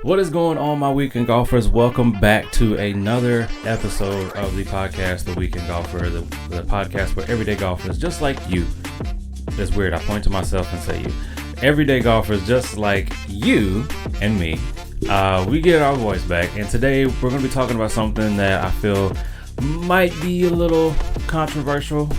What is going on, my weekend golfers? Welcome back to another episode of the podcast, The Weekend Golfer, the podcast where everyday golfers, just like you, it's weird, I point to myself and say you, everyday golfers just like you and me, we get our voice back, and today we're going to be talking about something that I feel might be a little controversial.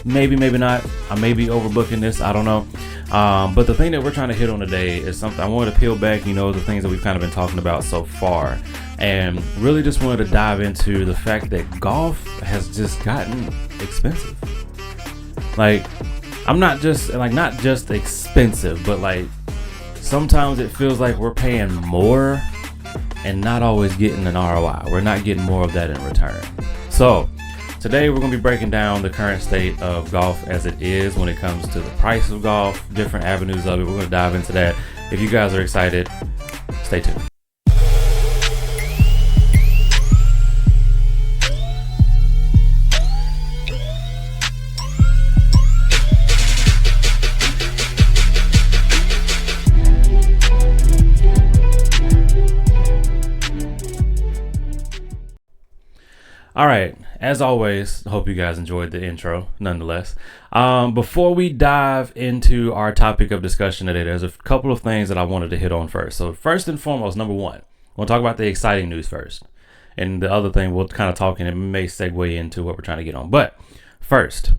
Maybe not. I may be overbooking this. I don't know. But the thing that we're trying to hit on today is something I wanted to peel back, the things that we've kind of been talking about so far, and really just wanted to dive into the fact that golf has just gotten expensive. Like, I'm not just expensive, but like sometimes it feels like we're paying more and not always getting an ROI. We're not getting more of that in return. So today we're going to be breaking down the current state of golf as it is when it comes to the price of golf, different avenues of it. We're going to dive into that. If you guys are excited, stay tuned. All right, as always, hope you guys enjoyed the intro nonetheless. Before we dive into our topic of discussion today, there's a couple of things that I wanted to hit on first. So first and foremost, number one, we'll talk about the exciting news first. And the other thing we'll kind of talk, and it may segue into what we're trying to get on. But first,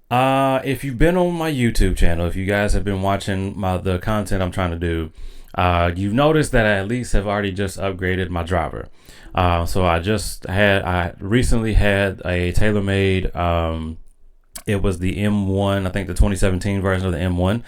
if you've been on my YouTube channel, if you guys have been watching the content I'm trying to do, you've noticed that I at least have already just upgraded my driver. So I recently had a TaylorMade, it was the M1, I think the 2017 version of the M1,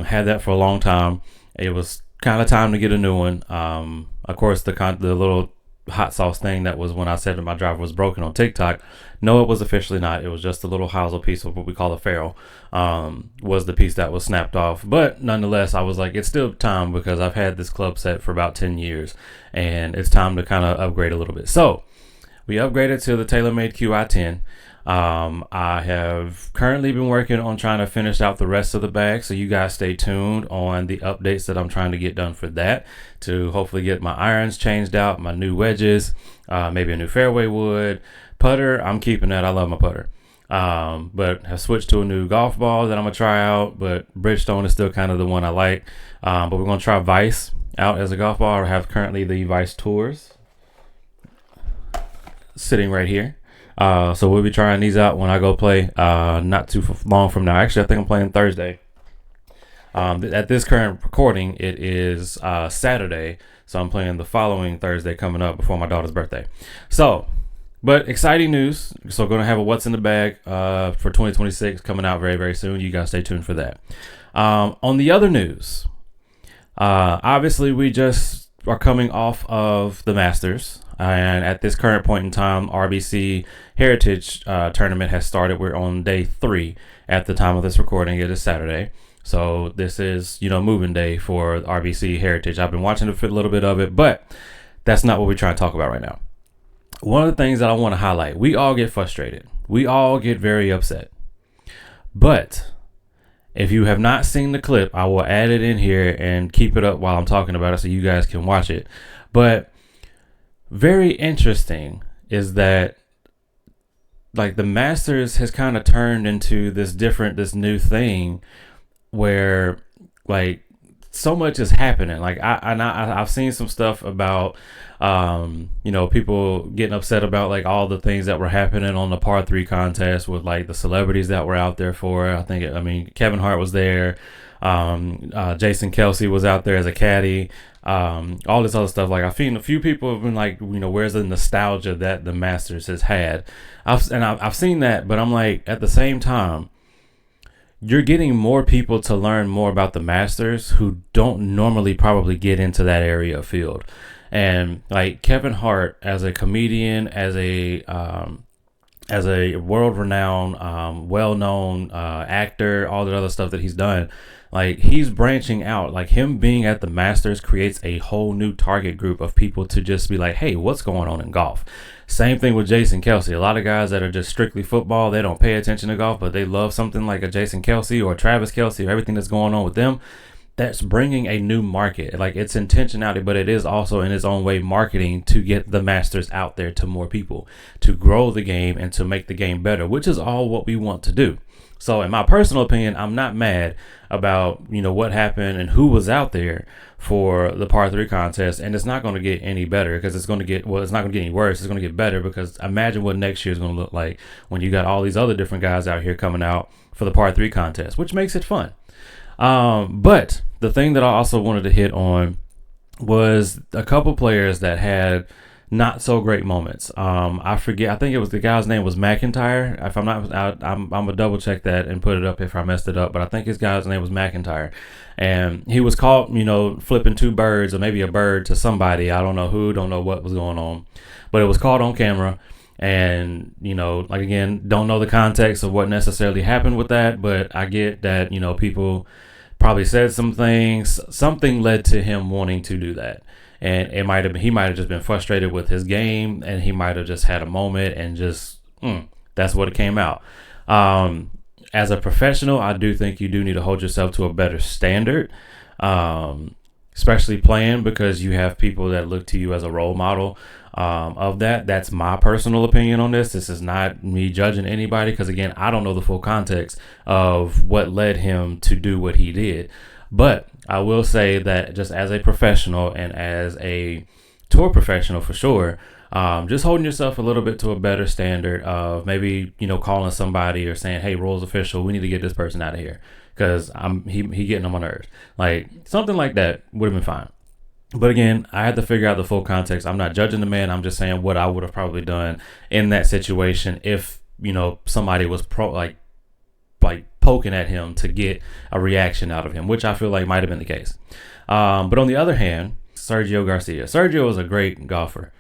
had that for a long time. It was kind of time to get a new one. Of course, the little hot sauce thing that was when I said that my driver was broken on TikTok. No, it was officially not. It was just a little hosel piece of what we call a ferrule, was the piece that was snapped off. But nonetheless, I was like, it's still time because I've had this club set for about 10 years and it's time to kind of upgrade a little bit. So we upgraded to the TaylorMade QI10. I have currently been working on trying to finish out the rest of the bag, so you guys stay tuned on the updates that I'm trying to get done for that, to hopefully get my irons changed out, my new wedges, maybe a new fairway wood. Putter, I'm keeping that. I love my putter, but have switched to a new golf ball that I'm gonna try out, but Bridgestone is still kind of the one I like. But we're gonna try Vice out as a golf ball. I have currently the Vice Tours sitting right here. So we'll be trying these out when I go play, not too long from now. Actually, I think I'm playing Thursday. At this current recording, it is Saturday, so I'm playing the following Thursday coming up before my daughter's birthday. But exciting news. So going to have a what's in the bag for 2026 coming out very, very soon. You guys stay tuned for that. On the other news, obviously we just are coming off of the Masters. And at this current point in time, RBC Heritage Tournament has started. We're on day 3 at the time of this recording. It is Saturday. So this is, moving day for RBC Heritage. I've been watching a little bit of it, but that's not what we're trying to talk about right now. One of the things that I want to highlight, we all get frustrated. We all get very upset. But if you have not seen the clip, I will add it in here and keep it up while I'm talking about it so you guys can watch it. But very interesting is that like the Masters has kind of turned into this new thing where like so much is happening. Like I've seen some stuff about people getting upset about like all the things that were happening on the par 3 contest with like the celebrities that were out there for it. Kevin Hart was there. Jason Kelsey was out there as a caddy. All this other stuff. Like I've seen a few people have been like, where's the nostalgia that the Masters has had? I've seen that, but I'm like, at the same time, you're getting more people to learn more about the Masters who don't normally probably get into that area of field. And like Kevin Hart as a comedian, as a world-renowned, well-known actor, all the other stuff that he's done, like he's branching out. Like him being at the Masters creates a whole new target group of people to just be like, hey, what's going on in golf? Same thing with Jason Kelsey. A lot of guys that are just strictly football, they don't pay attention to golf, but they love something like a Jason Kelsey or Travis Kelsey or everything that's going on with them. that's bringing a new market. Like, it's intentionality, but it is also in its own way marketing to get the Masters out there to more people, to grow the game and to make the game better, which is all what we want to do. So in my personal opinion, I'm not mad about, what happened and who was out there for the par 3 contest, and it's not going to get any better because it's not going to get any worse. It's going to get better, because imagine what next year is going to look like when you got all these other different guys out here coming out for the par 3 contest, which makes it fun. But the thing that I also wanted to hit on was a couple players that had not so great moments. I forget. I think it was the guy's name was McIntyre. If I'm not, I'm gonna double check that and put it up if I messed it up. But I think his guy's name was McIntyre, and he was caught, flipping 2 birds or maybe a bird to somebody. I don't know who. Don't know what was going on, but it was caught on camera. And, again, don't know the context of what necessarily happened with that, but I get that, people probably said some things. Something led to him wanting to do that. And he might have just been frustrated with his game, and he might have just had a moment and just, that's what it came out. As a professional, I do think you do need to hold yourself to a better standard, especially playing, because you have people that look to you as a role model of that. That's my personal opinion on this. This is not me judging anybody, because again, I don't know the full context of what led him to do what he did. But I will say that just as a professional and as a tour professional for sure, just holding yourself a little bit to a better standard of maybe, calling somebody or saying, hey, rules official, we need to get this person out of here because he getting on my nerves. Like, something like that would have been fine. But again, I had to figure out the full context. I'm not judging the man. I'm just saying what I would have probably done in that situation if, somebody was like poking at him to get a reaction out of him, which I feel like might have been the case. But on the other hand, Sergio Garcia. Sergio is a great golfer.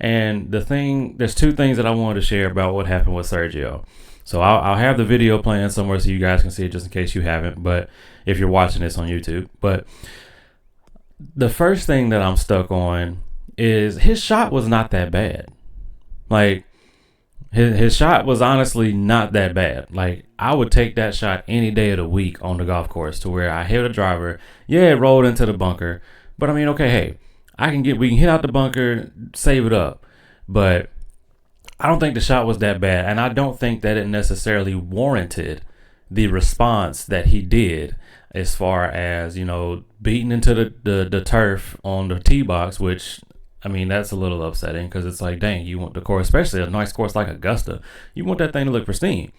And there's 2 things that I wanted to share about what happened with Sergio. So I'll have the video playing somewhere so you guys can see it, just in case you haven't, but if you're watching this on YouTube. But the first thing that I'm stuck on is his shot was not that bad. Like, his shot was honestly not that bad. Like, I would take that shot any day of the week on the golf course, to where I hit a driver. Yeah, it rolled into the bunker, but I mean, okay, hey, we can hit out the bunker, save it up. But I don't think the shot was that bad, and I don't think that it necessarily warranted the response that he did, as far as, beating into the turf on the tee box, which, I mean, that's a little upsetting, because it's like, dang, you want the course, especially a nice course like Augusta, you want that thing to look pristine.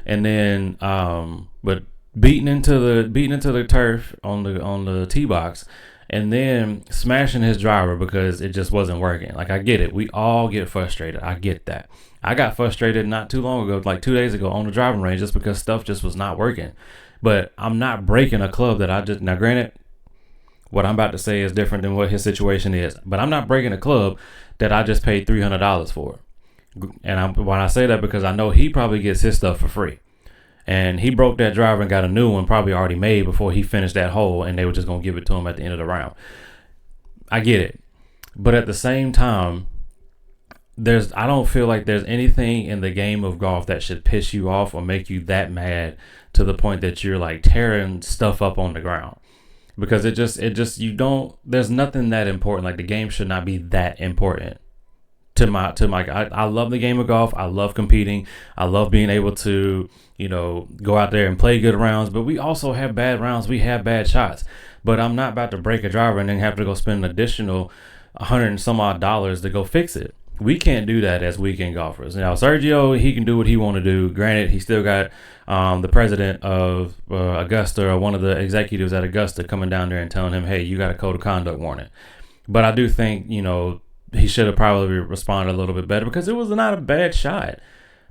And then, but beating into the turf on the tee box, and then smashing his driver because it just wasn't working. Like, I get it. We all get frustrated. I get that. I got frustrated not too long ago, like 2 days ago, on the driving range, just because stuff just was not working. But I'm not breaking a club that now granted, what I'm about to say is different than what his situation is, but I'm not breaking a club that I just paid $300 for. And when I say that, because I know he probably gets his stuff for free. And he broke that driver and got a new one probably already made before he finished that hole, and they were just going to give it to him at the end of the round. I get it. But at the same time, I don't feel like there's anything in the game of golf that should piss you off or make you that mad to the point that you're like tearing stuff up on the ground. Because there's nothing that important. Like, the game should not be that important. I love the game of golf. I love competing. I love being able to, go out there and play good rounds. But we also have bad rounds. We have bad shots. But I'm not about to break a driver and then have to go spend an additional $100 and some odd to go fix it. We can't do that as weekend golfers. Now, Sergio, he can do what he want to do. Granted, he still got the president of Augusta, or one of the executives at Augusta, coming down there and telling him, hey, you got a code of conduct warning. But I do think, he should have probably responded a little bit better, because it was not a bad shot.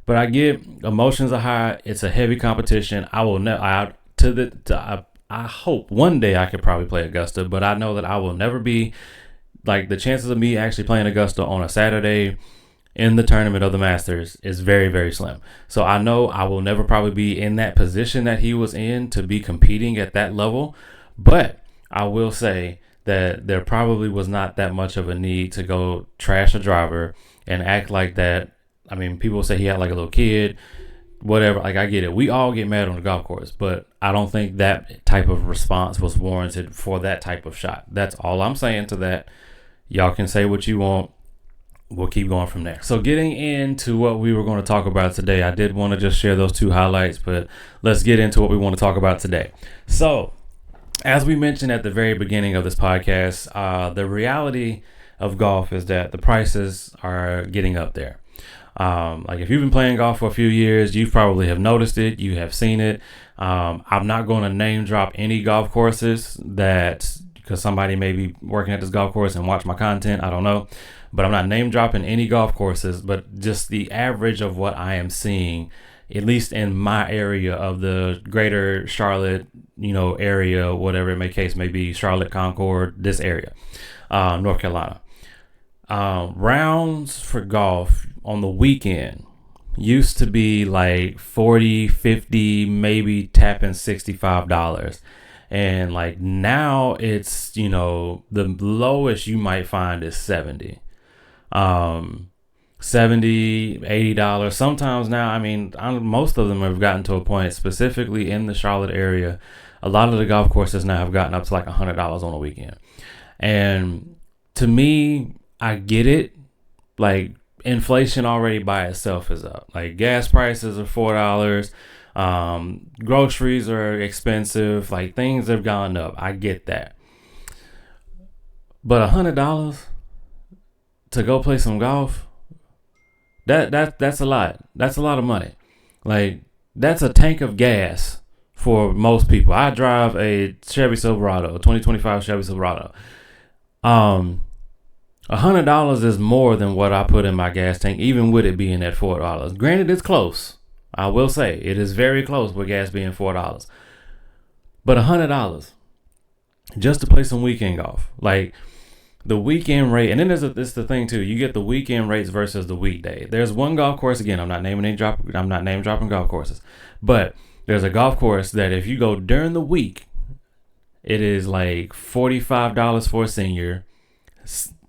But I get emotions are high. It's a heavy competition. I will never. I hope one day I could probably play Augusta, but I know that I will never be, like, the chances of me actually playing Augusta on a Saturday in the tournament of the Masters is very, very slim. So I know I will never probably be in that position that he was in to be competing at that level. But I will say that there probably was not that much of a need to go trash a driver and act like that. I mean, people say he had like a little kid. whatever. Like, I get it. We all get mad on the golf course, but I don't think that type of response was warranted for that type of shot. That's all I'm saying to that. Y'all can say what you want. We'll keep going from there. So getting into what we were going to talk about today, I did want to just share those two highlights, but let's get into what we want to talk about today. So as we mentioned at the very beginning of this podcast, the reality of golf is that the prices are getting up there. Like, if you've been playing golf for a few years, you probably have noticed it. You have seen it. I'm not going to name drop any golf courses because somebody may be working at this golf course and watch my content. I don't know, but I'm not name dropping any golf courses, but just the average of what I am seeing, at least in my area of the greater Charlotte, area, whatever case may be, Charlotte, Concord, this area, North Carolina. Rounds for golf on the weekend used to be like 40, 50, maybe tapping $65. And like now it's, the lowest you might find is 70. $70, $80. Sometimes now, most of them have gotten to a point, specifically in the Charlotte area. A lot of the golf courses now have gotten up to like $100 on a weekend. And to me, I get it. Like, inflation already by itself is up. Like, gas prices are $4. Groceries are expensive. Like, things have gone up. I get that. But $100 to go play some golf, that's a lot. That's a lot of money. Like, that's a tank of gas for most people. I drive a Chevy Silverado, a 2025 Chevy Silverado. $100 is more than what I put in my gas tank, even with it being at $4. Granted, it's close. I will say it is very close with gas being $4. But $100 just to play some weekend golf. Like, the weekend rate, and then this the thing too. You get the weekend rates versus the weekday. There's one golf course, again, I'm not name dropping golf courses, but there's a golf course that if you go during the week, it is like $45 for a senior,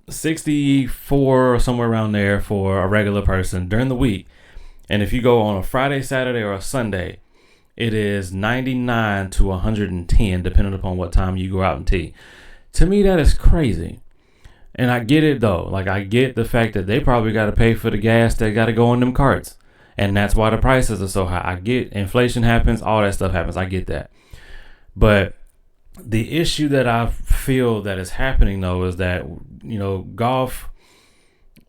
64 or somewhere around there for a regular person during the week. And if you go on a Friday, Saturday, or a Sunday, it is 99 to 110, depending upon what time you go out and tee. To me, that is crazy. And I get it though. Like, I get the fact that they probably got to pay for the gas that got to go in them carts. And that's why the prices are so high. I get inflation happens, all that stuff happens. I get that. But the issue that I feel that is happening though is that, golf,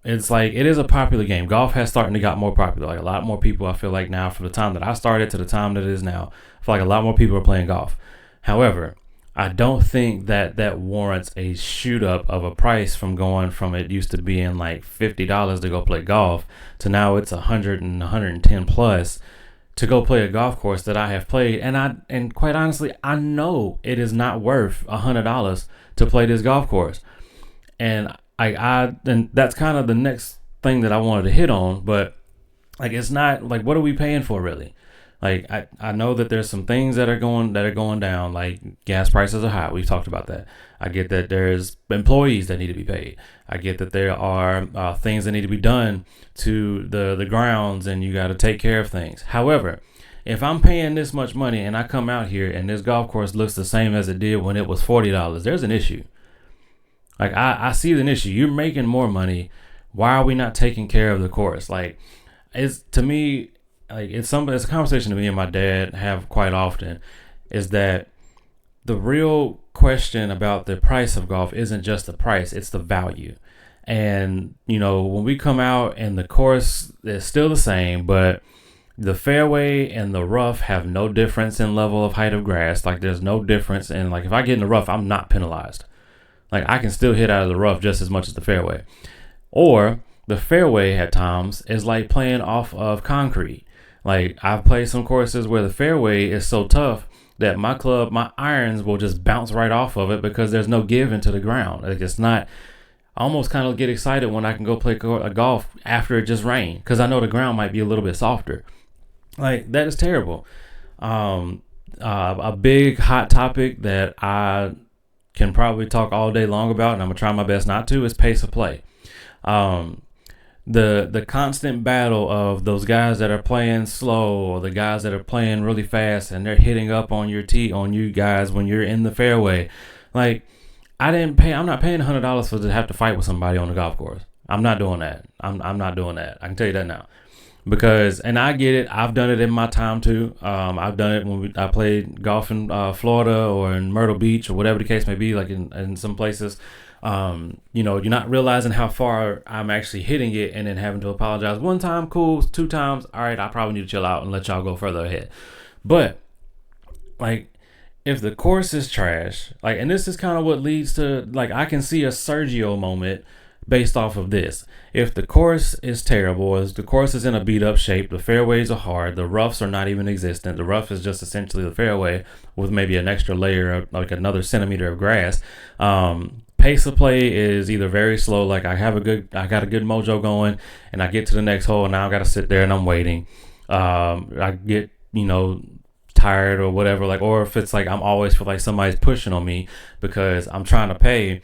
it's like, it is a popular game. Golf has started to got more popular. Like, a lot more people, I feel like now, from the time that I started to the time that it is now, I feel like a lot more people are playing golf. However, I don't think that warrants a shoot up of a price from going from it used to being like $50 to go play golf to now it's $100 and $110 plus to go play a golf course that I have played. And quite honestly, I know it is not worth $100 to play this golf course. And and that's kind of the next thing that I wanted to hit on, but like, it's not like, what are we paying for really? Like, I know that there's some things that are going down, like gas prices are high. We've talked about that. I get that there's employees that need to be paid. I get that there are things that need to be done to the grounds, and you got to take care of things. However, if I'm paying this much money and I come out here and this golf course looks the same as it did when it was $40, there's an issue. Like, I see an issue. You're making more money. Why are we not taking care of the course? Like, to me, like, it's a conversation that me and my dad have quite often, is that the real question about the price of golf isn't just the price, it's the value. And, when we come out and the course is still the same, but the fairway and the rough have no difference in level of height of grass. Like, there's no difference in, like, if I get in the rough, I'm not penalized. Like, I can still hit out of the rough just as much as the fairway. Or the fairway at times is like playing off of concrete. Like, I've played some courses where the fairway is so tough that my irons will just bounce right off of it because there's no give into the ground. Like, it's not, I almost kind of get excited when I can go play a golf after it just rained, because I know the ground might be a little bit softer. Like, that is terrible. A big hot topic that I can probably talk all day long about, and I'm gonna try my best not to, is pace of play. The constant battle of those guys that are playing slow or the guys that are playing really fast and they're hitting up on your tee on you guys when you're in the fairway. Like, I'm not paying $100 for to have to fight with somebody on the golf course. I'm not doing that. I'm not doing that. I can tell you that now. Because, and I get it, I've done it in my time too. I've done it when I played golf in Florida or in Myrtle Beach or whatever the case may be, like in some places. You're not realizing how far I'm actually hitting it and then having to apologize one time, cool, two times, all right, I probably need to chill out and let y'all go further ahead. But, like, if the course is trash, like, and this is kind of what leads to, like, I can see a Sergio moment based off of this. If the course is terrible, as the course is in a beat up shape, the fairways are hard, the roughs are not even existent. The rough is just essentially the fairway with maybe an extra layer of like another centimeter of grass. Pace of play is either very slow, like I got a good mojo going, and I get to the next hole, and now I got to sit there and I'm waiting. I get tired or whatever, like, or if it's like I'm always feel like somebody's pushing on me because I'm trying to pay.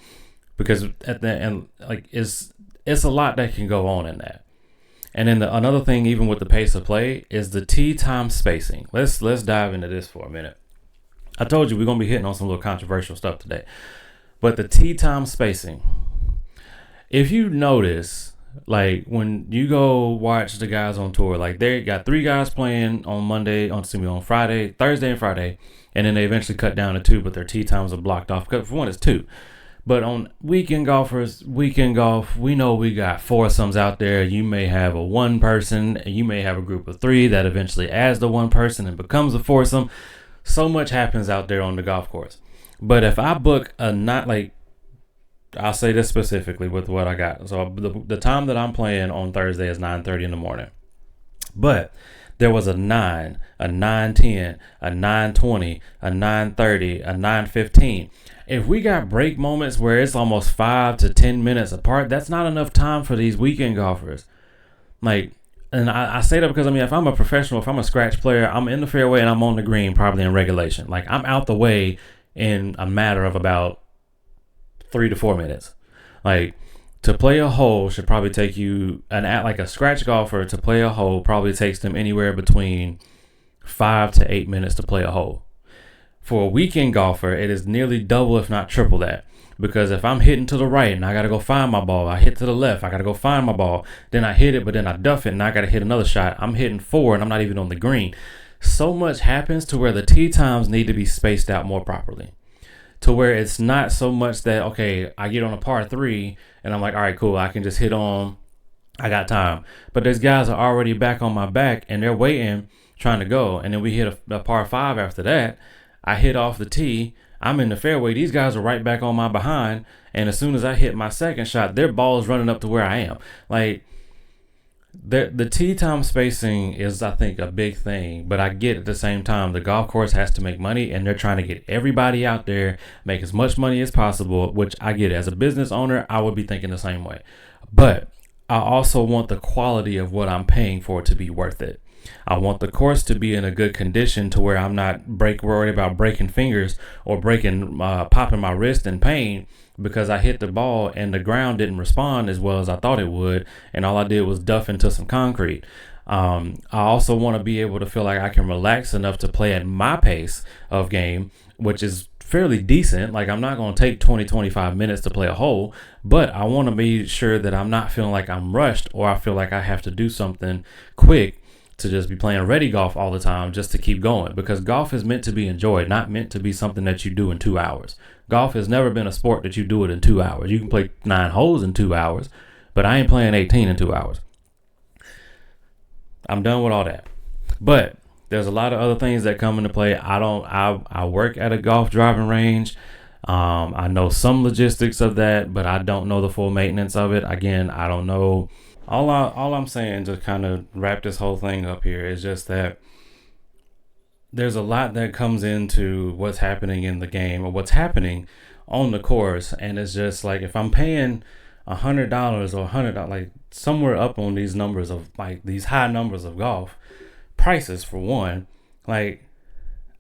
Because at the end, like, it's a lot that can go on in that. And then another thing, even with the pace of play, is the tee time spacing. Let's dive into this for a minute. I told you we're gonna be hitting on some little controversial stuff today, but the tee time spacing. If you notice, like when you go watch the guys on tour, like they got 3 guys playing on Friday, Thursday, and Friday, and then they eventually cut down to 2, but their tee times are blocked off. Because for one, it's 2. But on weekend golf, we know we got foursomes out there. You may have a one person, and you may have a group of 3 that eventually adds the one person and becomes a foursome. So much happens out there on the golf course. But if I book I'll say this specifically with what I got. So the time that I'm playing on Thursday is 9:30 in the morning. But there was a 9, a 9:10, a 9:20, a 9:30, a 9:15. If we got break moments where it's almost 5 to 10 minutes apart, that's not enough time for these weekend golfers. Like, and I say that because, if I'm a professional, if I'm a scratch player, I'm in the fairway and I'm on the green probably in regulation. Like, I'm out the way in a matter of about 3 to 4 minutes. Like, to play a hole should probably take you, like a scratch golfer, to play a hole probably takes them anywhere between 5 to 8 minutes to play a hole. For a weekend golfer, it is nearly double, if not triple that. Because if I'm hitting to the right and I got to go find my ball, I hit to the left, I got to go find my ball, then I hit it, but then I duff it and I got to hit another shot. I'm hitting 4 and I'm not even on the green. So much happens to where the tee times need to be spaced out more properly. To where it's not so much that, okay, I get on a par 3 and I'm like, all right, cool, I can just hit on, I got time. But those guys are already back on my back and they're waiting, trying to go. And then we hit a par 5 after that. I hit off the tee. I'm in the fairway. These guys are right back on my behind. And as soon as I hit my second shot, their ball is running up to where I am. Like, the tee time spacing is, I think, a big thing. But I get at the same time, the golf course has to make money. And they're trying to get everybody out there, make as much money as possible, which I get. As a business owner, I would be thinking the same way. But I also want the quality of what I'm paying for to be worth it. I want the course to be in a good condition to where I'm not worried about breaking fingers or popping my wrist in pain because I hit the ball and the ground didn't respond as well as I thought it would, and all I did was duff into some concrete. I also want to be able to feel like I can relax enough to play at my pace of game, which is fairly decent. Like, I'm not going to take 20-25 minutes to play a hole, but I want to be sure that I'm not feeling like I'm rushed or I feel like I have to do something quick to just be playing ready golf all the time just to keep going, because golf is meant to be enjoyed, not meant to be something that you do in 2 hours. Golf has never been a sport that you do it in 2 hours. You can play 9 holes in 2 hours, but I ain't playing 18 in 2 hours. I'm done with all that. But there's a lot of other things that come into play. I work at a golf driving range. I know some logistics of that, but I don't know the full maintenance of it. Again, I don't know. All I'm saying to kind of wrap this whole thing up here is just that there's a lot that comes into what's happening in the game or what's happening on the course. And it's just like, if I'm paying $100 or $100, like somewhere up on these numbers of like these high numbers of golf prices, for one, like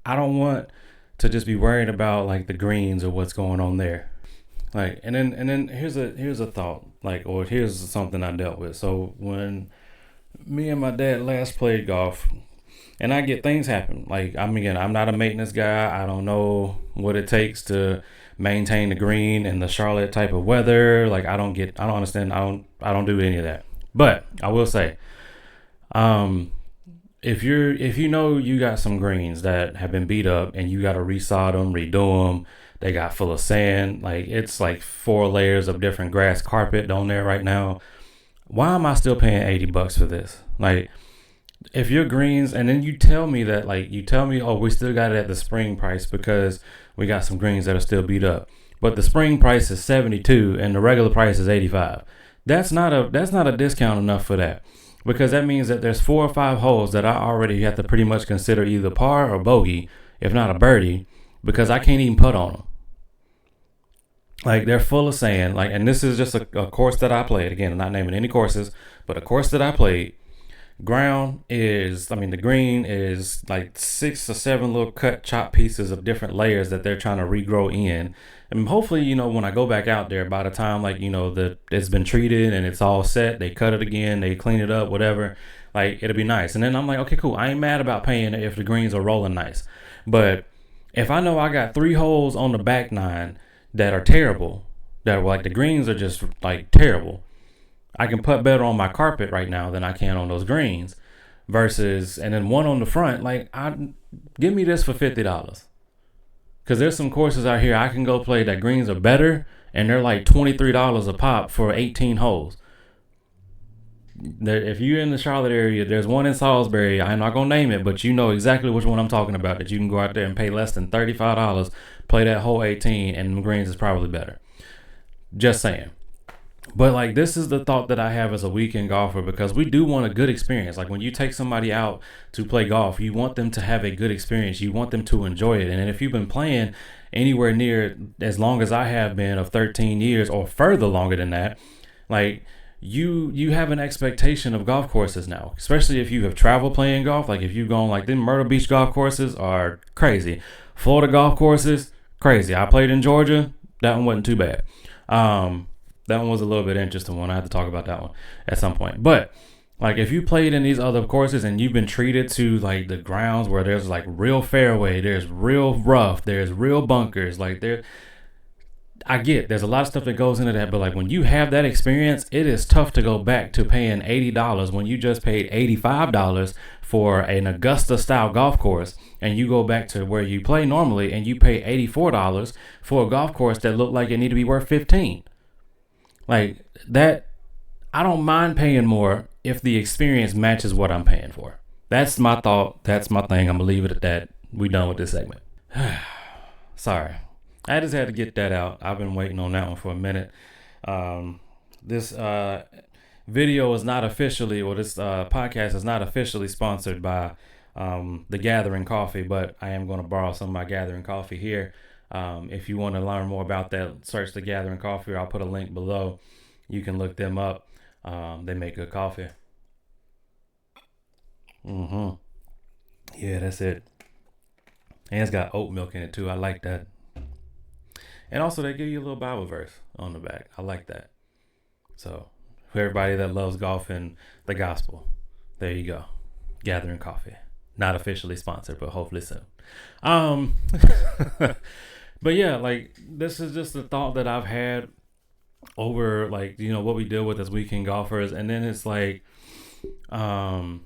I don't want to just be worried about like the greens or what's going on there. Like, and then here's a thought, like, or here's something I dealt with. So when me and my dad last played golf, and I get things happen. Like, I'm not a maintenance guy. I don't know what it takes to maintain the green in the Charlotte type of weather. Like, I don't understand. I don't do any of that. But I will say, um, if you know you got some greens that have been beat up and you got to resod them, redo them, they got full of sand. Like, it's like 4 layers of different grass carpet on there right now. Why am I still paying $80 for this? Like, if your greens, and then you tell me that, like, you tell me, oh, we still got it at the spring price because we got some greens that are still beat up, but the spring price is 72 and the regular price is 85. That's not a discount enough for that, because that means that there's 4 or 5 holes that I already have to pretty much consider either par or bogey, if not a birdie, because I can't even putt on them. Like, they're full of sand. Like, and this is just a course that I played. Again, I'm not naming any courses, but a course that I played. The green is like 6 or 7 little cut chop pieces of different layers that they're trying to regrow in. And hopefully, when I go back out there, by the time, like, it's been treated and it's all set, they cut it again, they clean it up, whatever, like, it'll be nice. And then I'm like, okay, cool. I ain't mad about paying if the greens are rolling nice. But if I know I got 3 holes on the back nine that are terrible, that are like, the greens are just like terrible, I can putt better on my carpet right now than I can on those greens, versus, and then one on the front. Like, give me this for $50, because there's some courses out here I can go play that greens are better, and they're like $23 a pop for 18 holes. If you're in the Charlotte area, there's one in Salisbury. I'm not gonna name it, but you know exactly which one I'm talking about. That you can go out there and pay less than $35, play that whole 18, and the greens is probably better. Just saying. But, like, this is the thought that I have as a weekend golfer, because we do want a good experience. Like, when you take somebody out to play golf, you want them to have a good experience. You want them to enjoy it. And if you've been playing anywhere near as long as I have been, of 13 years or further longer than that, like, you have an expectation of golf courses now, especially if you have traveled playing golf. Like, if you've gone, like, them Myrtle Beach golf courses are crazy. Florida golf courses, crazy. I played in Georgia. That one wasn't too bad. That one was a little bit interesting one. I had to talk about that one at some point. But, like, if you played in these other courses and you've been treated to, like, the grounds where there's, like, real fairway, there's real rough, there's real bunkers, like, I get there's a lot of stuff that goes into that, but, like, when you have that experience, it is tough to go back to paying $80 when you just paid $85 for an Augusta style golf course, and you go back to where you play normally and you pay $84 for a golf course that looked like it need to be worth $15. Like, that, I don't mind paying more if the experience matches what I'm paying for. That's my thought. That's my thing. I'm going to leave it at that. We done with this segment. Sorry. I just had to get that out. I've been waiting on that one for a minute. This video is not officially, or this podcast is not officially sponsored by The Gathering Coffee, but I am going to borrow some of my Gathering Coffee here. If you want to learn more about that, search The Gathering Coffee, or I'll put a link below. You can look them up. They make good coffee. Yeah, that's it. And it's got oat milk in it too. I like that. And also, they give you a little Bible verse on the back. I like that. So, for everybody that loves golf and the gospel, there you go. Gathering Coffee. Not officially sponsored, but hopefully soon. But yeah, like, this is just the thought that I've had over, like, what we deal with as weekend golfers. And then it's like, and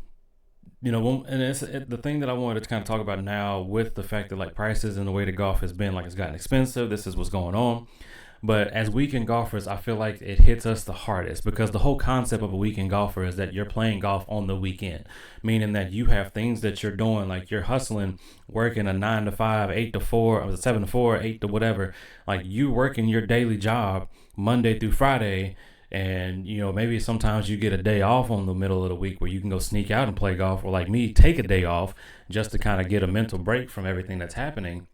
it's the thing that I wanted to kind of talk about now, with the fact that, like, prices and the way that golf has been, like, it's gotten expensive. This is what's going on. But as weekend golfers, I feel like it hits us the hardest, because the whole concept of a weekend golfer is that you're playing golf on the weekend, meaning that you have things that you're doing, like you're hustling, working a 9 to 5, 8 to 4, or 7 to 4, 8 to whatever. Like, you working your daily job Monday through Friday, and maybe sometimes you get a day off on the middle of the week where you can go sneak out and play golf, or, like me, take a day off just to kind of get a mental break from everything that's happening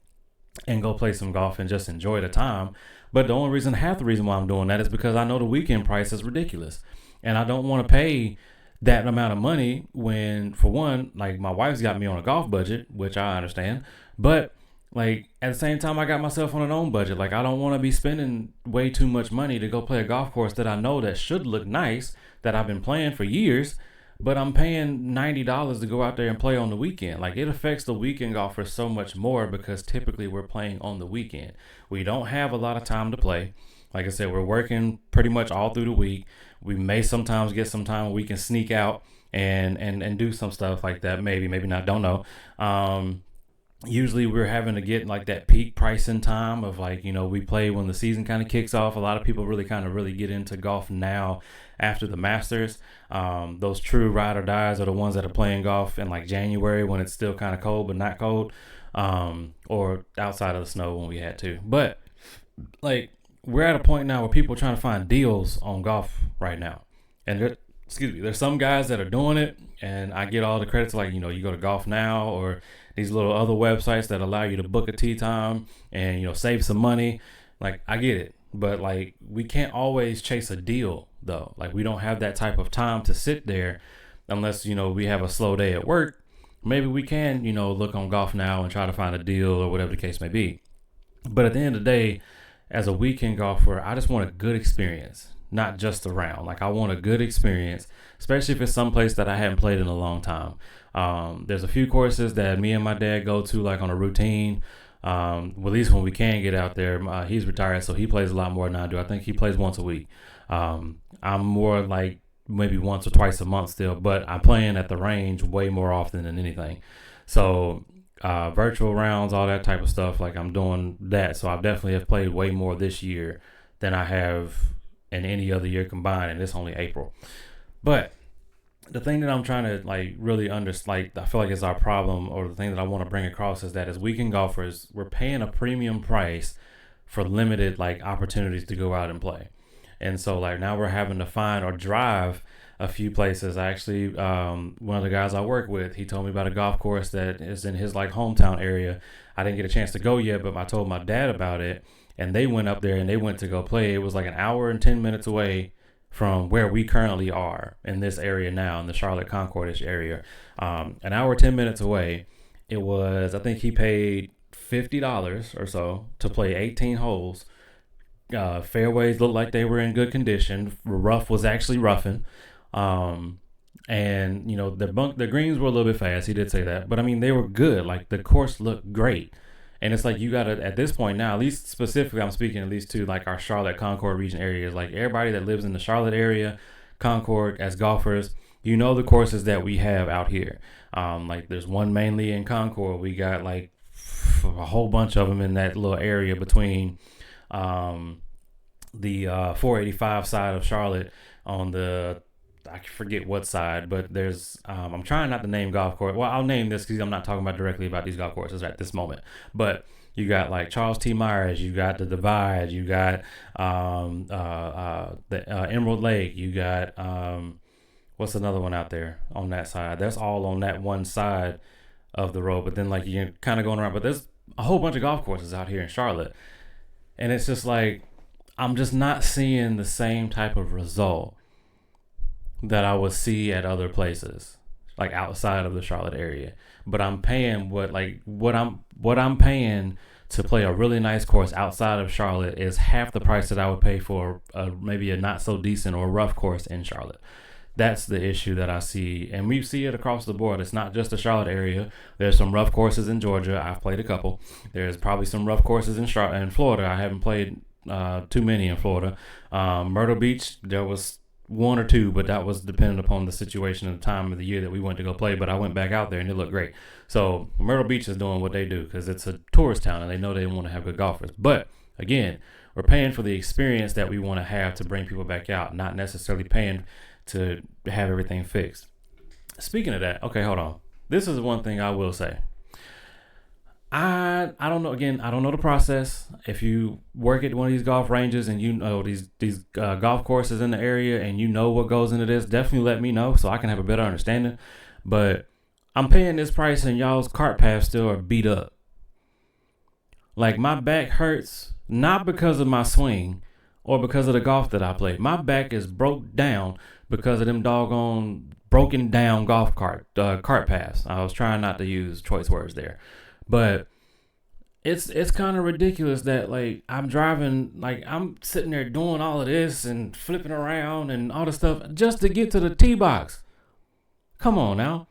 and go play some golf and just enjoy the time. But half the reason why I'm doing that is because I know the weekend price is ridiculous, and I don't want to pay that amount of money when, for one, like, my wife's got me on a golf budget, which I understand, but Like at the same time, I got myself on an own budget. Like I don't want to be spending way too much money to go play a golf course that I know that should look nice, that I've been playing for years, but I'm paying $90 to go out there and play on the weekend. Like it affects the weekend golfer so much more because typically we're playing on the weekend. We don't have a lot of time to play. Like I said, we're working pretty much all through the week. We may sometimes get some time where we can sneak out and do some stuff like that. Maybe not. Don't know. Usually we're having to get like that peak pricing time of like, we play when the season kind of kicks off. A lot of people really get into golf now after the Masters. Those true ride or dies are the ones that are playing golf in like January when it's still kind of cold but not cold, or outside of the snow when we had to. But like we're at a point now where people are trying to find deals on golf right now, and there's some guys that are doing it, and I get all the credits. Like you go to Golf Now or these little other websites that allow you to book a tee time and save some money. Like I get it, but like we can't always chase a deal though. Like we don't have that type of time to sit there unless we have a slow day at work. Maybe we can look on Golf Now and try to find a deal or whatever the case may be. But at the end of the day, as a weekend golfer, I just want a good experience, not just a round. Like I want a good experience, especially if it's someplace that I haven't played in a long time. There's a few courses that me and my dad go to like on a routine. Well, at least when we can get out there. He's retired, so he plays a lot more than I do. I think he plays once a week. I'm more like maybe once or twice a month still, but I'm playing at the range way more often than anything. So virtual rounds, all that type of stuff, like I'm doing that. So I definitely have played way more this year than I have in any other year combined, and it's only April. But the thing that I'm trying to like really understand, like I feel like is our problem, or the thing that I want to bring across is that as weekend golfers, we're paying a premium price for limited like opportunities to go out and play. And so like now we're having to find or drive a few places. I actually, one of the guys I work with, he told me about a golf course that is in his like hometown area. I didn't get a chance to go yet, but I told my dad about it, and they went up there and they went to go play. It was like an hour and 10 minutes away from where we currently are in this area now, in the Charlotte Concordish area. An hour 10 minutes away. It was, I think he paid $50 or so to play 18 holes. Fairways looked like they were in good condition. Rough was actually roughing. And the greens were a little bit fast. He did say that, but I mean they were good. Like the course looked great. And it's like you gotta, at this point now, at least specifically I'm speaking at least to like our Charlotte Concord region areas, like everybody that lives in the Charlotte area, Concord, as golfers, the courses that we have out here. Like there's one mainly in Concord. We got like a whole bunch of them in that little area between the 485 side of Charlotte on the, I forget what side, but there's I'm trying not to name golf course. Well, I'll name this because I'm not talking about directly about these golf courses at this moment. But you got like Charles T. Myers, you got the Divide, you got the Emerald Lake, you got what's another one out there on that side? That's all on that one side of the road. But then like you're kind of going around. But there's a whole bunch of golf courses out here in Charlotte, and it's just like I'm just not seeing the same type of result that I would see at other places, like outside of the Charlotte area. But I'm paying what I'm paying to play a really nice course outside of Charlotte is half the price that I would pay for maybe a not so decent or rough course in Charlotte. That's the issue that I see, and we see it across the board. It's not just the Charlotte area. There's some rough courses in Georgia. I've played a couple. There's probably some rough courses in Florida. I haven't played too many in Florida. Myrtle Beach, there was one or two, but that was dependent upon the situation and the time of the year that we went to go play. But I went back out there and it looked great. So Myrtle Beach is doing what they do because it's a tourist town and they know they want to have good golfers. But again, we're paying for the experience that we want to have to bring people back out, not necessarily paying to have everything fixed. Speaking of that, okay, hold on. This is one thing I will say. I don't know. Again, I don't know the process. If you work at one of these golf ranges and you know these golf courses in the area and you know what goes into this, definitely let me know so I can have a better understanding. But I'm paying this price and y'all's cart paths still are beat up. Like my back hurts not because of my swing or because of the golf that I play. My back is broke down because of them doggone broken down golf cart paths. I was trying not to use choice words there. But it's kind of ridiculous that like I'm driving, like I'm sitting there doing all of this and flipping around and all the stuff just to get to the tee box. Come on now.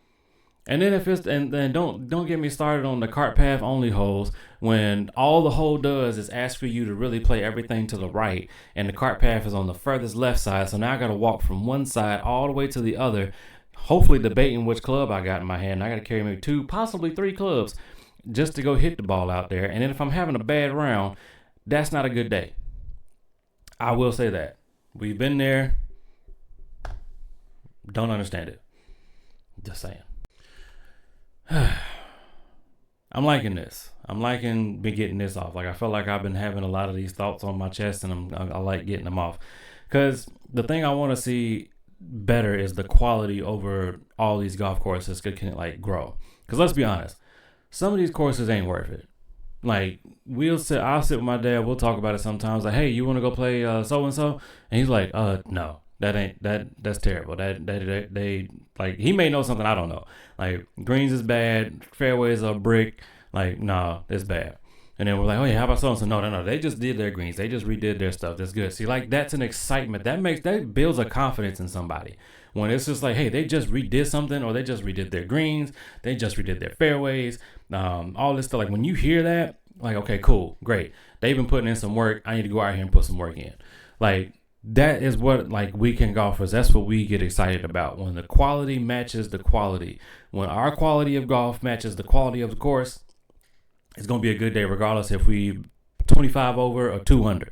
And then if it's and then don't get me started on the cart path only holes when all the hole does is ask for you to really play everything to the right and the cart path is on the furthest left side. So now I got to walk from one side all the way to the other, hopefully debating which club I got in my hand. I got to carry maybe 2, possibly 3 clubs just to go hit the ball out there. And then if I'm having a bad round, that's not a good day. I will say that. We've been there. Don't understand it. Just saying. I'm liking this. I'm liking me getting this off. Like I feel like I've been having a lot of these thoughts on my chest, and I like getting them off. Because the thing I want to see better is the quality over all these golf courses can like grow. Because let's be honest, some of these courses ain't worth it. Like I'll sit with my dad. We'll talk about it sometimes. Like, hey, you want to go play so and so? And he's like, no. That's terrible. They like he may know something I don't know. Like greens is bad, fairways are brick. Like nah, it's bad. And then we're like, oh yeah, how about so and so? No. They just did their greens. They just redid their stuff. That's good. See, like that's an excitement that builds a confidence in somebody. When it's just like, hey, they just redid something, or they just redid their greens, they just redid their fairways, all this stuff. Like when you hear that, like okay, cool, great. They've been putting in some work. I need to go out here and put some work in. Like. That is what like weekend golfers, that's what we get excited about, when the quality matches the quality. When our quality of golf matches the quality of the course, it's going to be a good day regardless if we 25 over or 200.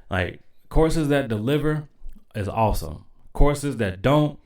Like courses that deliver is awesome. Courses that don't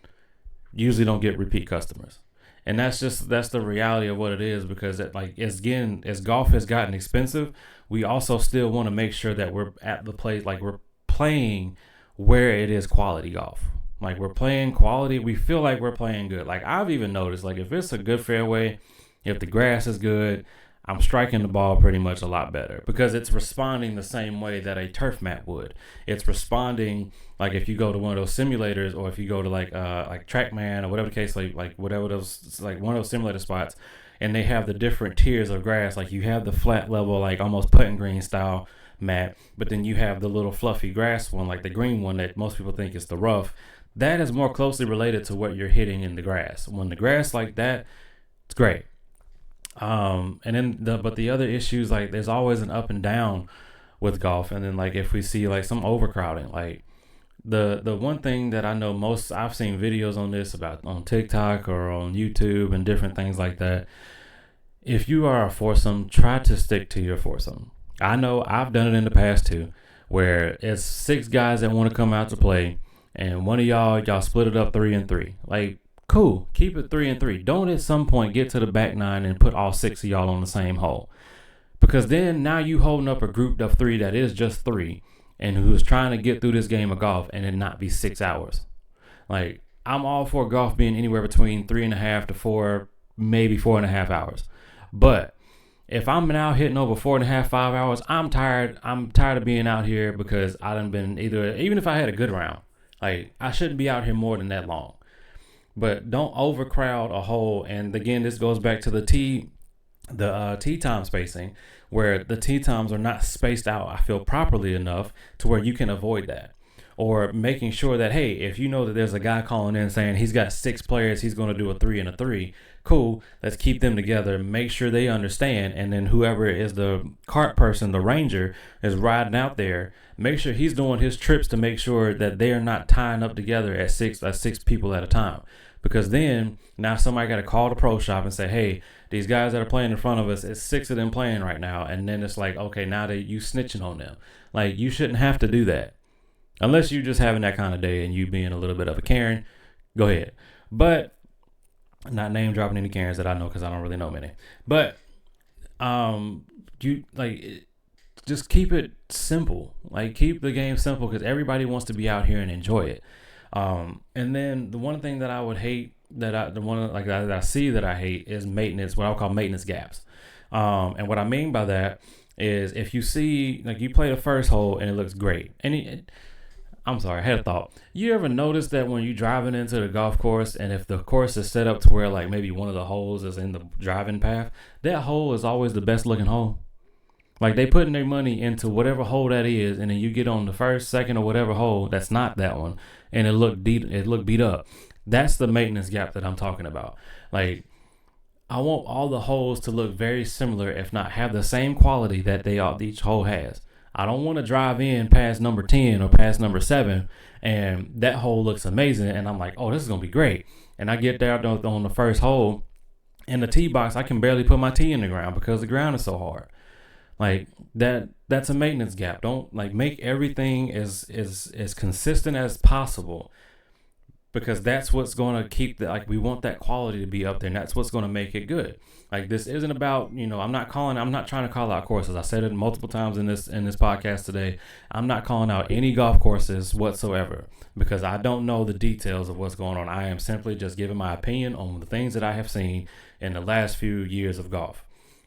usually don't get repeat customers. And that's the reality of what it is, because as golf has gotten expensive, we also still want to make sure that we're at the place, like we're playing where it is quality golf. Like we're playing quality, we feel like we're playing good. Like I've even noticed, like if it's a good fairway, if the grass is good, I'm striking the ball pretty much a lot better because it's responding the same way that a turf mat would. It's responding like if you go to one of those simulators, or if you go to like TrackMan or whatever the case, like whatever those, like one of those simulator spots, and they have the different tiers of grass. Like you have the flat level, like almost putting green style mat, but then you have the little fluffy grass one, like the green one that most people think is the rough. That is more closely related to what you're hitting in the grass. When the grass like that, it's great. And then but the other issues, like there's always an up and down with golf. And then like if we see like some overcrowding, like the one thing that I know most, I've seen videos on this about on TikTok or on YouTube and different things like that. If you are a foursome, try to stick to your foursome. I know I've done it in the past too, where it's 6 guys that want to come out to play, and one of y'all split it up 3 and 3. Like, cool, keep it 3 and 3. Don't at some point get to the back 9 and put all 6 of y'all on the same hole, because then now you holding up a group of 3 that is just 3, and who's trying to get through this game of golf and it not be 6 hours. Like I'm all for golf being anywhere between 3.5 to 4, maybe 4.5 hours, but if I'm now hitting over 4.5, 5 hours, I'm tired. I'm tired of being out here because I done been even if I had a good round, like I shouldn't be out here more than that long. But don't overcrowd a hole. And again, this goes back to the tee time spacing, where the tee times are not spaced out, I feel, properly enough to where you can avoid that. Or making sure that, hey, if you know that there's a guy calling in saying he's got 6 players, he's going to do a 3 and a 3. Cool, let's keep them together, make sure they understand, and then whoever is the cart person, the ranger, is riding out there, make sure he's doing his trips to make sure that they are not tying up together at six people at a time. Because then now somebody got to call the pro shop and say, hey, these guys that are playing in front of us, it's 6 of them playing right now. And then it's like, okay, now you snitching on them. Like, you shouldn't have to do that. Unless you're just having that kind of day and you being a little bit of a Karen, go ahead. But not name dropping any Karens that I know, because I don't really know many. But you like just keep it simple. Like keep the game simple, because everybody wants to be out here and enjoy it. And then the one thing that I would hate, that I see that I hate, is maintenance. What I'll call maintenance gaps. And what I mean by that is if you see, like, you play the first hole and it looks great, and I'm sorry, I had a thought. You ever notice that when you're driving into the golf course, and if the course is set up to where like maybe one of the holes is in the driving path, that hole is always the best looking hole? Like they putting their money into whatever hole that is, and then you get on the first, second, or whatever hole that's not that one, and it looked beat up. That's the maintenance gap that I'm talking about. Like I want all the holes to look very similar, if not have the same quality that each hole has. I don't want to drive in past number 10 or past number 7, and that hole looks amazing, and I'm like, oh, this is gonna be great. And I get there on the first hole, in the tee box, I can barely put my tee in the ground because the ground is so hard. Like that's a maintenance gap. Don't like make everything as consistent as possible, because that's what's going to keep we want that quality to be up there, and that's what's going to make it good. Like this isn't about, I'm not trying to call out courses. I said it multiple times in this podcast today. I'm not calling out any golf courses whatsoever because I don't know the details of what's going on. I am simply just giving my opinion on the things that I have seen in the last few years of golf.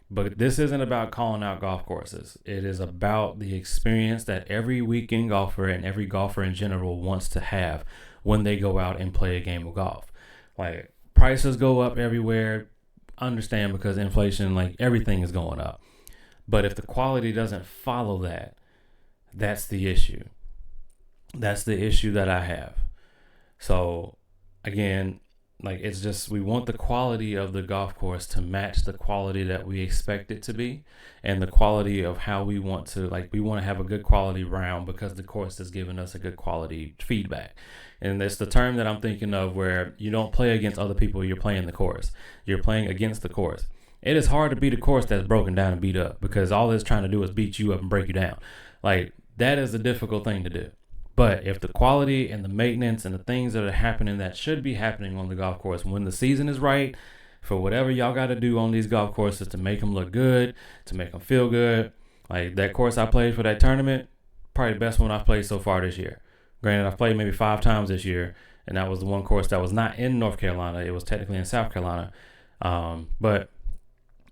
But this isn't about calling out golf courses. It is about the experience that every weekend golfer and every golfer in general wants to have when they go out and play a game of golf. Like prices go up everywhere. Understand, because inflation, like everything is going up. But if the quality doesn't follow that, that's the issue. That's the issue that I have. So again, like it's just, we want the quality of the golf course to match the quality that we expect it to be, and the quality of how we want to, we want to have a good quality round because the course is giving us a good quality feedback. And it's the term that I'm thinking of where you don't play against other people, you're playing the course. You're playing against the course. It is hard to beat a course that's broken down and beat up because all it's trying to do is beat you up and break you down. Like that is a difficult thing to do. But if the quality and the maintenance and the things that are happening that should be happening on the golf course when the season is right, for whatever y'all got to do on these golf courses to make them look good, to make them feel good. Like that course I played for that tournament, probably the best one I've played so far this year. Granted, I've played maybe 5 times this year, and that was the one course that was not in North Carolina. It was technically in South Carolina, but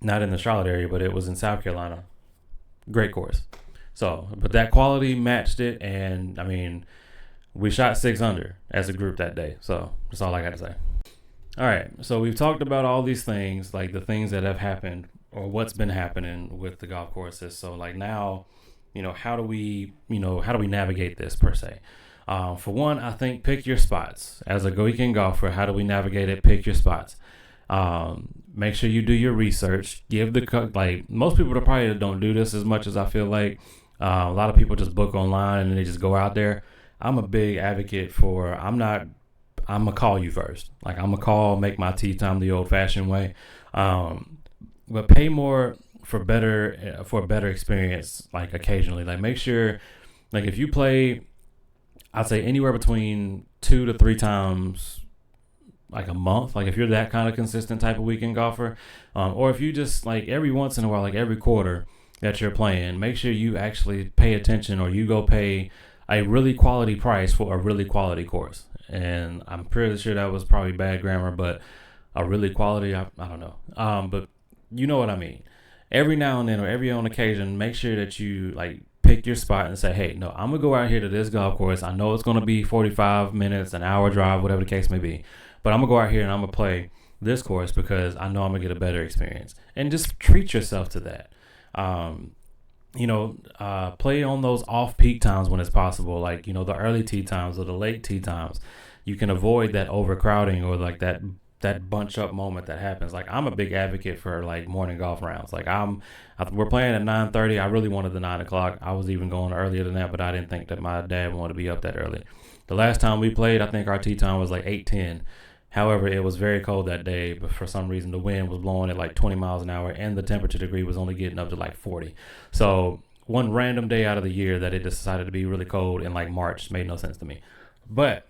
not in the Charlotte area, but it was in South Carolina. Great course. So, but that quality matched it, and I mean, we shot 6 under as a group that day. So that's all I got to say. All right, so we've talked about all these things, like the things that have happened or what's been happening with the golf courses. So like now, how do we navigate this per se? For one, I think pick your spots. As a weekend golfer, how do we navigate it? Pick your spots. Make sure you do your research. Most people probably don't do this as much as I feel like. A lot of people just book online and they just go out there. I'm a big advocate for, I'm gonna call you first. Like I'm gonna call, make my tee time the old fashioned way. But pay more for a better experience, like occasionally. Like make sure, like if you play, I'd say anywhere between 2 to 3 times like a month, like if you're that kind of consistent type of weekend golfer, or if you just like every once in a while, like every quarter that you're playing, make sure you actually pay attention, or you go pay a really quality price for a really quality course. And I'm pretty sure that was probably bad grammar, but a really quality, I don't know. But you know what I mean. Every now and then, or every on occasion, make sure that you like pick your spot and say, hey, no, I'm going to go out here to this golf course. I know it's going to be 45 minutes, an hour drive, whatever the case may be. But I'm going to go out here and I'm going to play this course because I know I'm going to get a better experience. And just treat yourself to that. Play on those off-peak times when it's possible, like, the early tee times or the late tee times. You can avoid that overcrowding or like that bunch up moment that happens. Like I'm a big advocate for like morning golf rounds. Like we're playing at 9:30. I really wanted the 9 o'clock. I was even going earlier than that, but I didn't think that my dad wanted to be up that early. The last time we played, I think our tee time was like 8:10. However, it was very cold that day, but for some reason the wind was blowing at like 20 miles an hour and the temperature degree was only getting up to like 40. So one random day out of the year that it decided to be really cold in like March made no sense to me. But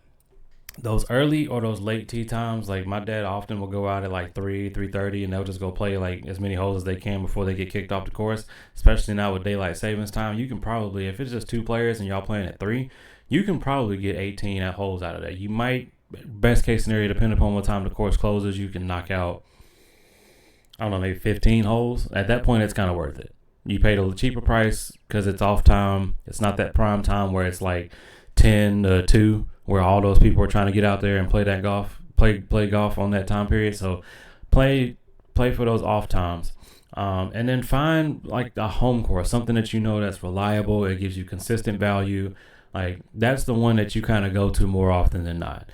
those early or those late tee times, like my dad often will go out at like 3:30 and they'll just go play like as many holes as they can before they get kicked off the course. Especially now with daylight savings time, you can probably, if it's just 2 players and y'all playing at 3, you can probably get 18 holes out of that. You might, best case scenario, depending upon what time the course closes, you can knock out, I don't know, maybe 15 holes. At that point, it's kind of worth it. You paid a cheaper price because it's off time. It's not that prime time where it's like 10 to 2, where all those people are trying to get out there and play that golf, play golf on that time period. So play for those off times. And then find like a home course, something that you know that's reliable. It gives you consistent value. Like that's the one that you kind of go to more often than not.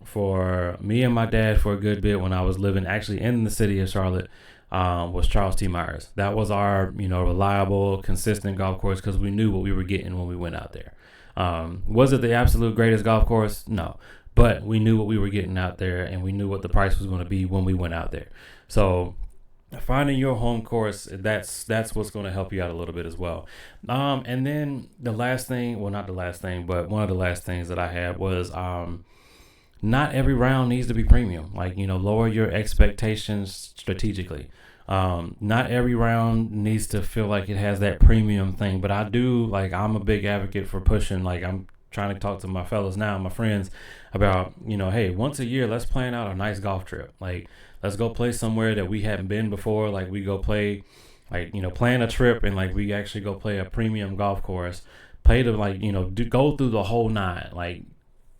For me and my dad, for a good bit when I was living actually in the city of Charlotte, was Charles T. Myers. That was our, reliable, consistent golf course because we knew what we were getting when we went out there. Was it the absolute greatest golf course? No, but we knew what we were getting out there, and we knew what the price was going to be when we went out there. So finding your home course, that's what's going to help you out a little bit as well. And then the last thing, well, not the last thing, but one of the last things that I had was not every round needs to be premium. Like, lower your expectations strategically. Not every round needs to feel like it has that premium thing, but I'm a big advocate for pushing. Like, I'm trying to talk to my fellas now, my friends, about, hey, once a year, let's plan out a nice golf trip. Like, let's go play somewhere that we haven't been before. Like, we go play, plan a trip, and like we actually go play a premium golf course, pay to go through the whole nine. Like,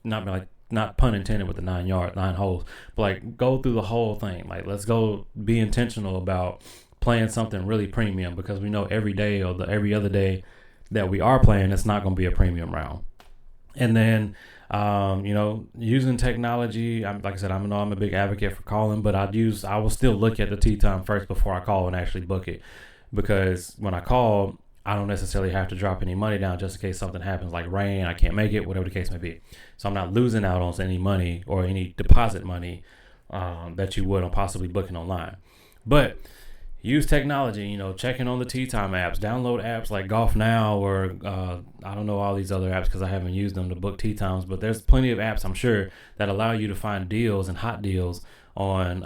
not pun intended with the 9 holes, but like go through the whole thing. Like, let's go be intentional about playing something really premium, because we know every day or every other day that we are playing, it's not going to be a premium round. And then, using technology, like I said, I'm a big advocate for calling, but I will still look at the tee time first before I call and actually book it, because when I call, I don't necessarily have to drop any money down just in case something happens, like rain, I can't make it, whatever the case may be. So I'm not losing out on any money or any deposit money that you would on possibly booking online. But use technology, checking on the tee time apps, download apps like Golf Now, or I don't know all these other apps because I haven't used them to book tee times, but there's plenty of apps, I'm sure, that allow you to find deals and hot deals on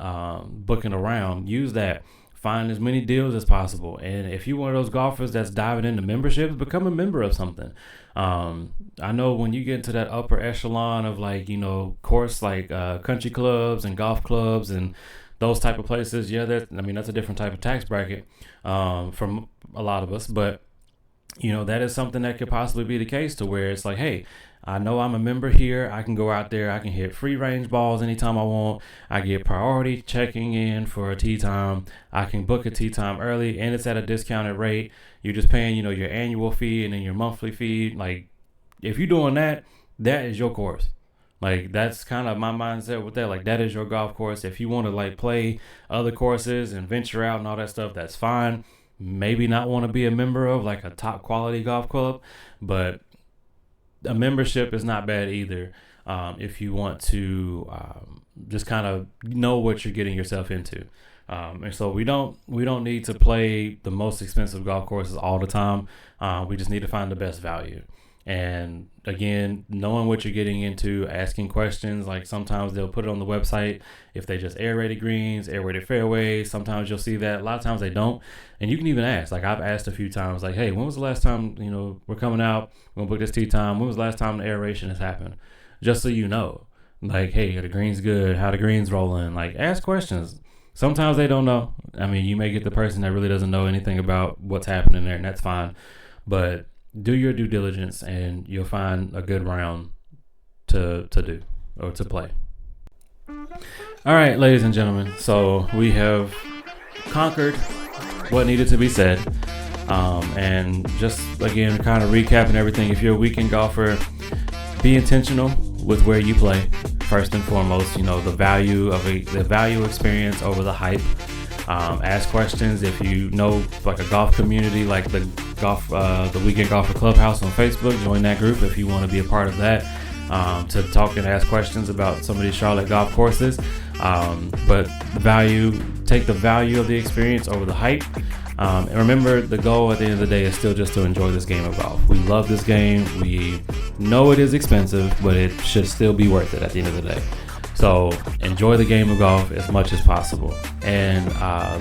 booking around. Use that. Find as many deals as possible. And if you're one of those golfers that's diving into memberships, become a member of something. I know when you get into that upper echelon of course, like country clubs and golf clubs and those type of places, that's a different type of tax bracket from a lot of us. But, that is something that could possibly be the case, to where it's like, hey, I know I'm a member here. I can go out there. I can hit free range balls anytime I want. I get priority checking in for a tee time. I can book a tee time early, and it's at a discounted rate. You're just paying, your annual fee and then your monthly fee. Like, if you're doing that, that is your course. Like, that's kind of my mindset with that. Like, that is your golf course. If you want to play other courses and venture out and all that stuff, that's fine. Maybe not want to be a member of like a top quality golf club, but a membership is not bad either, if you want to just kind of know what you're getting yourself into. And so we don't need to play the most expensive golf courses all the time. We just need to find the best value. And again, knowing what you're getting into, asking questions. Like, sometimes they'll put it on the website if they just air-rated greens, air-rated fairways. Sometimes you'll see that. A lot of times they don't. And you can even ask. Like, I've asked a few times, like, hey, when was the last time, we're coming out, we're going to book this tee time. When was the last time the aeration has happened? Just so you know. Like, hey, are the greens good? How the greens rolling? Like, ask questions. Sometimes they don't know. I mean, you may get the person that really doesn't know anything about what's happening there, and that's fine. But do your due diligence, and you'll find a good round to do or to play. All right, ladies and gentlemen. So we have conquered what needed to be said. And just, again, kind of recapping everything. If you're a weekend golfer, be intentional with where you play. First and foremost, the value experience over the hype. Ask questions. If you know like a golf community, like the Weekend Golfer Clubhouse on Facebook, join that group if you want to be a part of that, to talk and ask questions about some of these Charlotte golf courses. But take the value of the experience over the hype. And remember, the goal at the end of the day is still just to enjoy this game of golf. We love this game. We know it is expensive, but it should still be worth it at the end of the day. So enjoy the game of golf as much as possible. And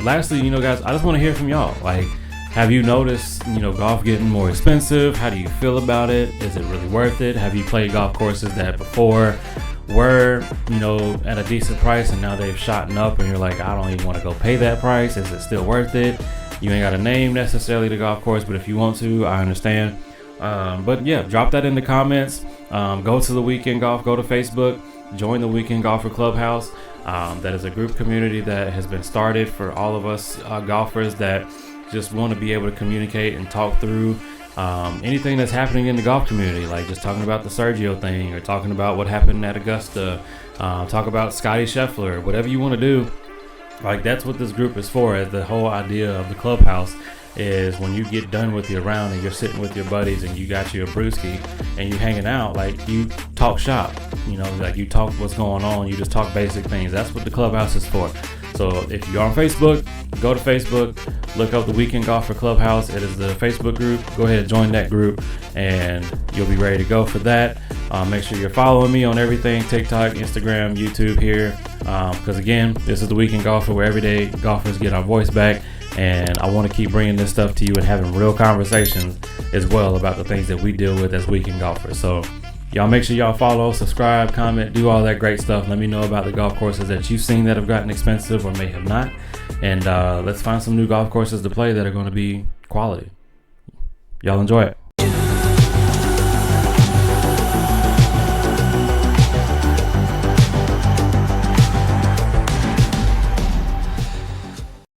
lastly, guys, I just want to hear from y'all. Like, have you noticed, golf getting more expensive? How do you feel about it? Is it really worth it? Have you played golf courses that before were, at a decent price, and now they've shot up, and you're like, I don't even want to go pay that price. Is it still worth it? You ain't got to name necessarily the golf course, but if you want to, I understand. But yeah, drop that in the comments. Go to The Weekend Golf, go to Facebook. Join the Weekend Golfer Clubhouse. That is a group community that has been started for all of us golfers that just want to be able to communicate and talk through anything that's happening in the golf community, like just talking about the Sergio thing or talking about what happened at Augusta, talk about Scotty Scheffler, whatever you want to do. Like, that's what this group is for. As the whole idea of the clubhouse is when you get done with your round and you're sitting with your buddies and you got your brewski and you hanging out, like, you talk shop, like you talk what's going on, you just talk basic things. That's what the clubhouse is for. So if you're on Facebook, go to Facebook, look up the Weekend Golfer Clubhouse. It is the Facebook group. Go ahead and join that group and you'll be ready to go for that. Make sure you're following me on everything, TikTok, Instagram, YouTube here. Because again, this is the Weekend Golfer, where everyday golfers get our voice back. And I want to keep bringing this stuff to you and having real conversations as well about the things that we deal with as Weekend Golfers. So y'all make sure y'all follow, subscribe, comment, do all that great stuff. Let me know about the golf courses that you've seen that have gotten expensive or may have not. And let's find some new golf courses to play that are going to be quality. Y'all enjoy it.